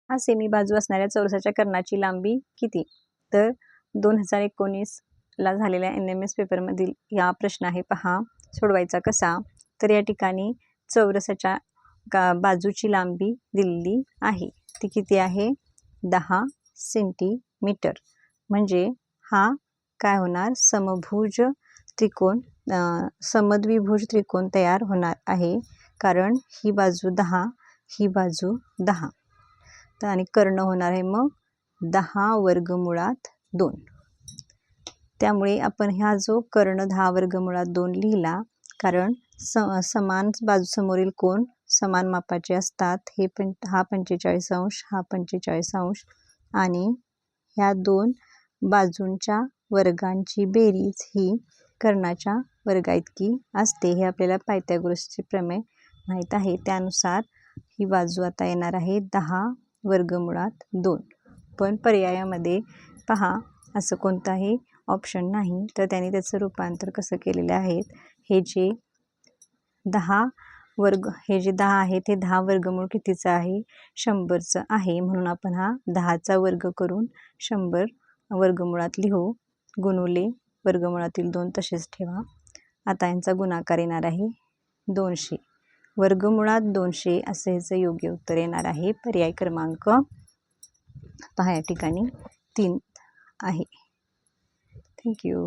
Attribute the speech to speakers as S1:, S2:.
S1: हा सेमी बाजू असणाऱ्या चौरसाच्या कर्णाची लांबी किती? तर 2019ला झालेल्या NMS पेपरमधील हा प्रश्न आहे. पहा सोडवायचा कसा. तर या ठिकाणी चौरसाच्या बाजूची लांबी दिलेली आहे. ती किती आहे? 10 सेंटीमीटर. म्हणजे हा काय होणार? समभुज त्रिकोण समद्विभुज त्रिकोण तयार होणार आहे. कारण ही बाजू 10, ही बाजू 10. तर आणि कर्ण होणार आहे मग 10 वर्गमुळात 2. त्यामुळे आपण हा जो कर्ण 10 वर्गमुळात 2 लिहिला, कारण समान बाजूसमोरील कोण समान मापाचे असतात. हा 45 अंश, हा 45 अंश आणि ह्या दोन बाजूंच्या वर्गांची बेरीज ही कर्णाच्या वर्गाइतकी असते. हे आपल्याला पायथागोरसचे प्रमेय माहीत आहे. त्यानुसार ही बाजू आता येणार आहे 10 वर्गमुळात 2. पण पर्यायामध्ये पहा असं कोणताही ऑप्शन नाही. तर त्यांनी त्याचं रूपांतर कसं केलेलं आहे? हे जे 10 आहे ते 10 वर्गमूळ कितीचं आहे? 100चं आहे. म्हणून आपण हा 10चा वर्ग करून 100 वर्गमुळात लिहू. गुणुले वर्गमुळातील 2 तसेच ठेवा. आता यांचा गुणाकार येणार आहे 200. वर्गमुळात 200 असे ह्याचं योग्य उत्तर येणार आहे. पर्याय क्रमांक पहा या ठिकाणी 3 आहे. थँक्यू.